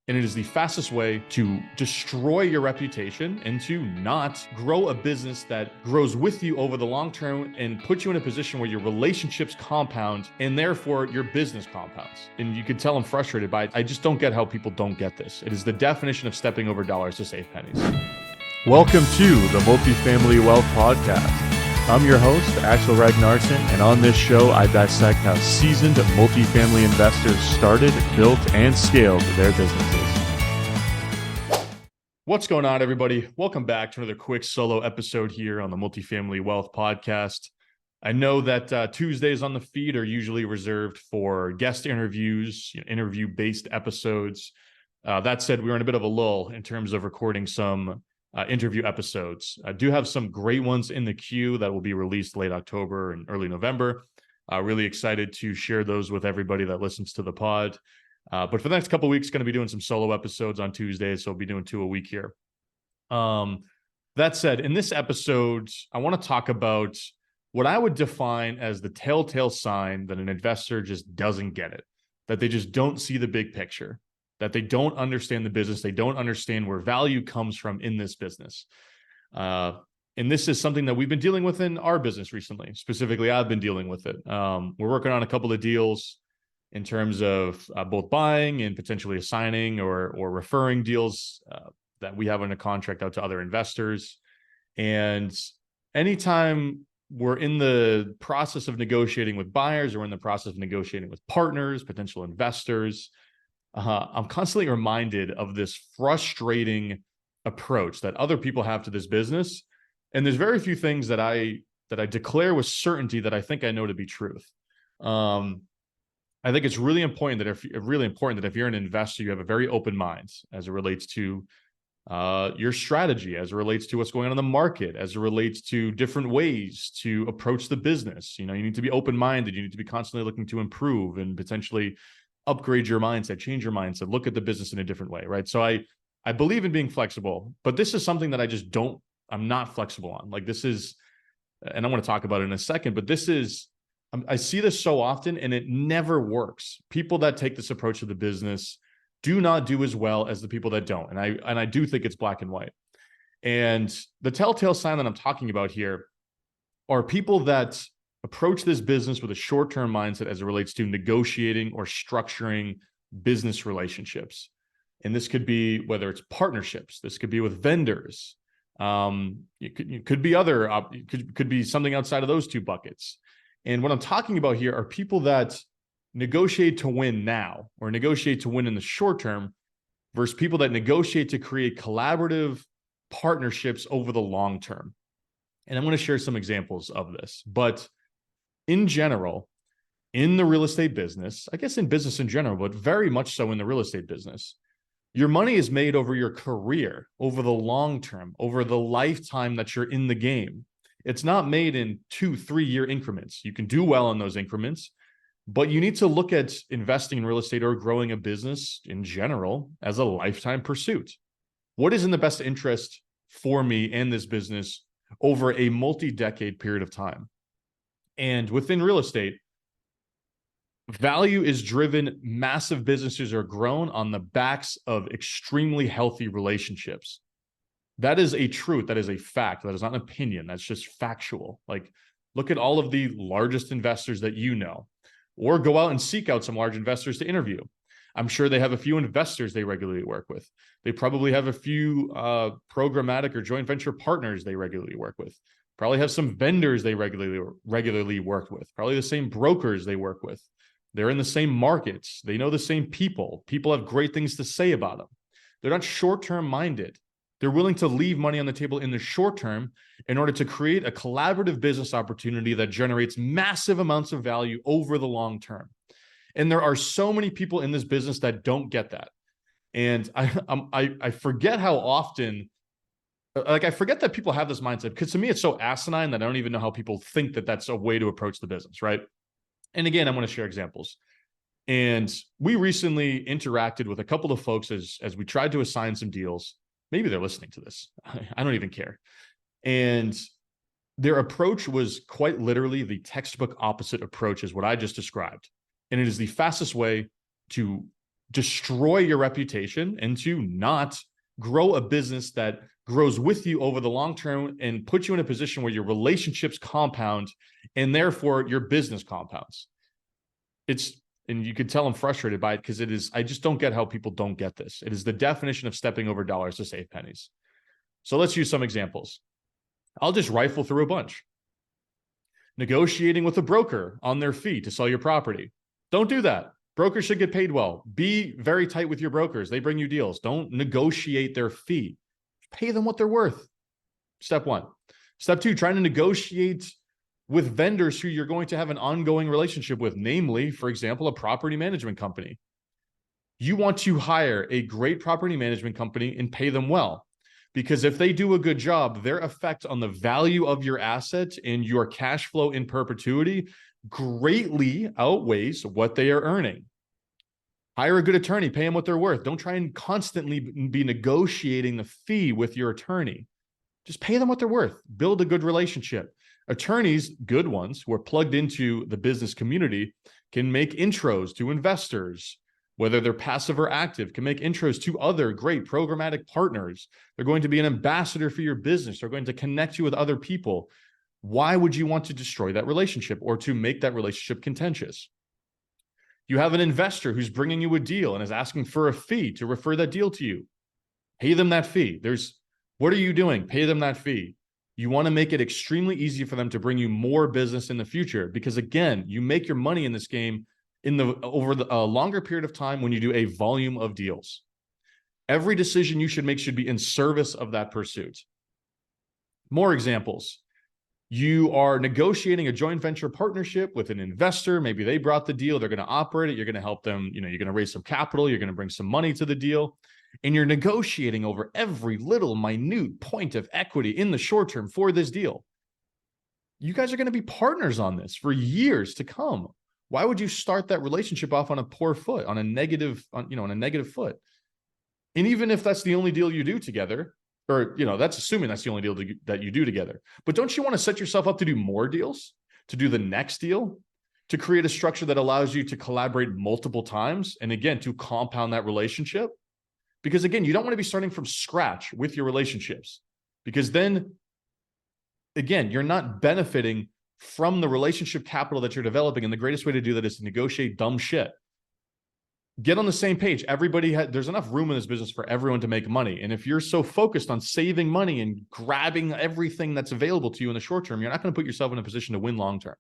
And it is the fastest way to destroy your reputation and to not grow a business that grows with you over the long term and put you in a position where your relationships compound and therefore your business compounds. And you can tell I'm frustrated by it. I just don't get how people don't get this. It is the definition of stepping over dollars to save pennies. Welcome to the Multifamily Wealth Podcast. I'm your host, Axel Ragnarsson, and on this show, I dissect how seasoned multifamily investors started, built, and scaled their businesses. What's going on, everybody? Welcome back to another quick solo episode here on the Multifamily Wealth Podcast. I know that Tuesdays on the feed are usually reserved for guest interviews, interview-based episodes. That said, we're in a bit of a lull in terms of recording some interview episodes. I do have some great ones in the queue that will be released late October and early November. Really excited to share those with everybody that listens to the pod. But for the next couple of weeks, going to be doing some solo episodes on Tuesdays, so I'll be doing 2 a week here. That said, in this episode, I want to talk about what I would define as the telltale sign that an investor just doesn't get it, that they just don't see the big picture, that they don't understand the business, they don't understand where value comes from in this business. And this is something that we've been dealing with in our business recently. Specifically, I've been dealing with it. We're working on a couple of deals in terms of both buying and potentially assigning or referring deals that we have under contract out to other investors. And anytime we're in the process of negotiating with buyers or in the process of negotiating with partners, potential investors, I'm constantly reminded of this frustrating approach that other people have to this business. And there's very few things that I declare with certainty that I think I know to be truth. I think it's really important that if you're an investor, you have a very open mind as it relates to your strategy, as it relates to what's going on in the market, as it relates to different ways to approach the business. You need to be open-minded. You need to be constantly looking to improve and potentially upgrade your mindset, change your mindset, look at the business in a different way, right? So I believe in being flexible, but this is something that I'm not flexible on. Like this is, and I want to talk about it in a second, but I see this so often and it never works. People that take this approach to the business do not do as well as the people that don't. And I do think it's black and white. And the telltale sign that I'm talking about here are people that approach this business with a short-term mindset as it relates to negotiating or structuring business relationships. And this could be whether it's partnerships, this could be with vendors. It could be could be something outside of those two buckets. And what I'm talking about here are people that negotiate to win now or negotiate to win in the short term versus people that negotiate to create collaborative partnerships over the long term. And I'm going to share some examples of this. But in general, in the real estate business, I guess in business in general, but very much so in the real estate business, your money is made over your career, over the long term, over the lifetime that you're in the game. It's not made in 2-3 year increments. You can do well in those increments, but you need to look at investing in real estate or growing a business in general as a lifetime pursuit. What is in the best interest for me and this business over a multi-decade period of time? And within real estate, value is driven. Massive businesses are grown on the backs of extremely healthy relationships. That is a truth. That is a fact. That is not an opinion. That's just factual. Like, look at all of the largest investors that you know, or go out and seek out some large investors to interview. I'm sure they have a few investors they regularly work with. They probably have a few programmatic or joint venture partners they regularly work with. Probably have some vendors they regularly work with. Probably the same brokers they work with. They're in the same markets. They know the same people. People have great things to say about them. They're not short-term minded. They're willing to leave money on the table in the short term in order to create a collaborative business opportunity that generates massive amounts of value over the long term. And there are so many people in this business that don't get that. And I forget how often, I forget that people have this mindset, because to me, it's so asinine that I don't even know how people think that that's a way to approach the business, right? And again, I'm going to share examples. And we recently interacted with a couple of folks as we tried to assign some deals. Maybe they're listening to this. I don't even care. And their approach was quite literally the textbook opposite approach as what I just described. And it is the fastest way to destroy your reputation and to not grow a business that grows with you over the long term and put you in a position where your relationships compound and therefore your business compounds. And you can tell I'm frustrated by it because I just don't get how people don't get this. It is the definition of stepping over dollars to save pennies. So let's use some examples. I'll just rifle through a bunch. Negotiating with a broker on their fee to sell your property. Don't do that. Brokers should get paid well. Be very tight with your brokers. They bring you deals. Don't negotiate their fee. Pay them what they're worth. Step one. Step two, trying to negotiate with vendors who you're going to have an ongoing relationship with, namely, for example, a property management company. You want to hire a great property management company and pay them well. Because if they do a good job, their effect on the value of your asset and your cash flow in perpetuity greatly outweighs what they are earning. Hire a good attorney, pay them what they're worth. Don't try and constantly be negotiating the fee with your attorney. Just pay them what they're worth. Build a good relationship. Attorneys, good ones, who are plugged into the business community, can make intros to investors, whether they're passive or active, can make intros to other great programmatic partners. They're going to be an ambassador for your business. They're going to connect you with other people. Why would you want to destroy that relationship or to make that relationship contentious? You have an investor who's bringing you a deal and is asking for a fee to refer that deal to you. Pay them that fee. What are you doing? Pay them that fee. You want to make it extremely easy for them to bring you more business in the future because, again, you make your money in this game over a longer period of time when you do a volume of deals. Every decision you should make should be in service of that pursuit. More examples. You are negotiating a joint venture partnership with an investor. Maybe they brought the deal. They're going to operate it. You're going to help them. You're going to raise some capital. You're going to bring some money to the deal. And you're negotiating over every little minute point of equity in the short term for this deal. You guys are going to be partners on this for years to come. Why would you start that relationship off on a poor foot, on a negative foot? And even if that's the only deal you do together, or, that's assuming that's the only deal that you do together. But don't you want to set yourself up to do more deals, to do the next deal, to create a structure that allows you to collaborate multiple times, and again, to compound that relationship? Because again, you don't want to be starting from scratch with your relationships, because then, again, you're not benefiting from the relationship capital that you're developing. And the greatest way to do that is to negotiate dumb shit. Get on the same page. There's enough room in this business for everyone to make money. And if you're so focused on saving money and grabbing everything that's available to you in the short term, you're not going to put yourself in a position to win long term.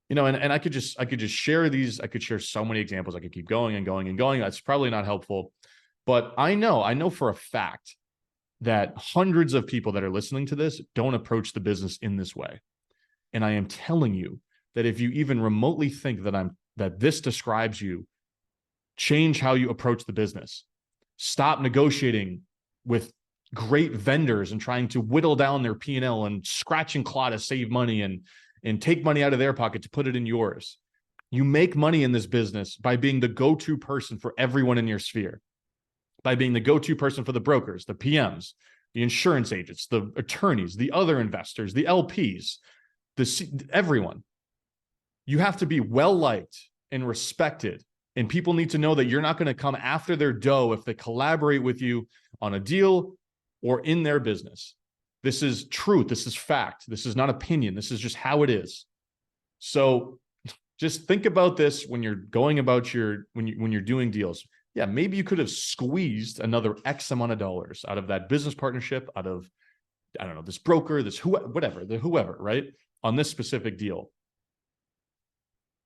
And I could just share these. I could share so many examples. I could keep going and going and going. That's probably not helpful. But I know for a fact that hundreds of people that are listening to this don't approach the business in this way. And I am telling you that if you even remotely think that this describes you, change how you approach the business. Stop negotiating with great vendors and trying to whittle down their P&L and scratch and claw to save money and take money out of their pocket to put it in yours. You make money in this business by being the go-to person for everyone in your sphere, by being the go-to person for the brokers, the PMs, the insurance agents, the attorneys, the other investors, the LPs, everyone. You have to be well-liked and respected, and people need to know that you're not going to come after their dough if they collaborate with you on a deal or in their business. This is truth. This is fact. This is not opinion. This is just how it is. So just think about this when you're going about when you're doing deals. Yeah, maybe you could have squeezed another X amount of dollars out of that business partnership, out of, I don't know, this broker, whoever, right? On this specific deal.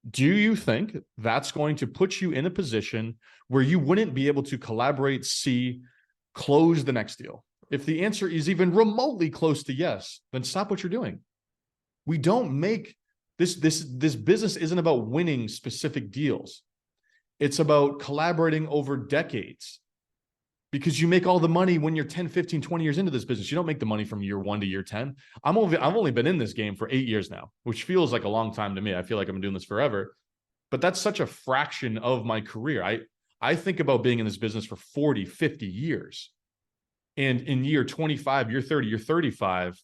Do you think that's going to put you in a position where you wouldn't be able to collaborate, close the next deal? If the answer is even remotely close to yes, then stop what you're doing. We don't make this business isn't about winning specific deals. It's about collaborating over decades, because you make all the money when you're 10, 15, 20 years into this business. You don't make the money from year 1 to year 10. I've only been in this game for 8 years now, which feels like a long time to me. I feel like I've been doing this forever, but that's such a fraction of my career. I think about being in this business for 40, 50 years. And in year 25, year 30, year 35,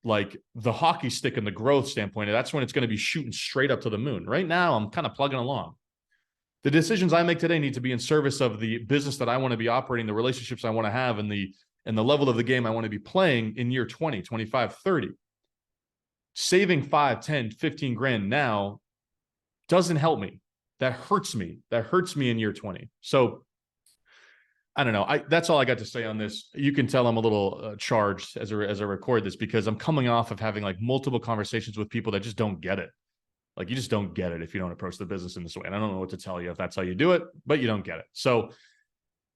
like the hockey stick and the growth standpoint, that's when it's going to be shooting straight up to the moon. Right now, I'm kind of plugging along. The decisions I make today need to be in service of the business that I want to be operating, the relationships I want to have, and the level of the game I want to be playing in year 20, 25, 30. Saving 5, 10, 15 grand now doesn't help me. That hurts me. That hurts me in year 20. So I don't know. That's all I got to say on this. You can tell I'm a little charged as I record this, because I'm coming off of having like multiple conversations with people that just don't get it. Like, you just don't get it if you don't approach the business in this way. And I don't know what to tell you if that's how you do it, but you don't get it. So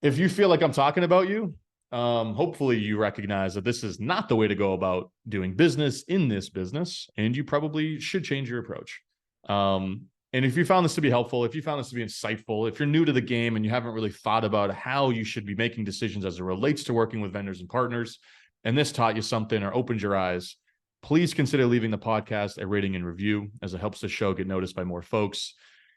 if you feel like I'm talking about you, hopefully you recognize that this is not the way to go about doing business in this business, and you probably should change your approach. And if you found this to be helpful, if you found this to be insightful, if you're new to the game and you haven't really thought about how you should be making decisions as it relates to working with vendors and partners, and this taught you something or opened your eyes, please consider leaving the podcast a rating and review, as it helps the show get noticed by more folks.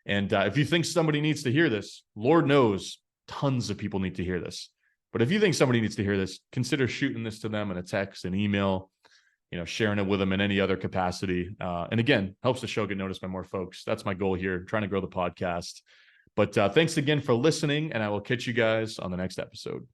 And if you think somebody needs to hear this, Lord knows tons of people need to hear this. But if you think somebody needs to hear this, consider shooting this to them in a text, an email, sharing it with them in any other capacity. And again, helps the show get noticed by more folks. That's my goal here, trying to grow the podcast. But thanks again for listening, and I will catch you guys on the next episode.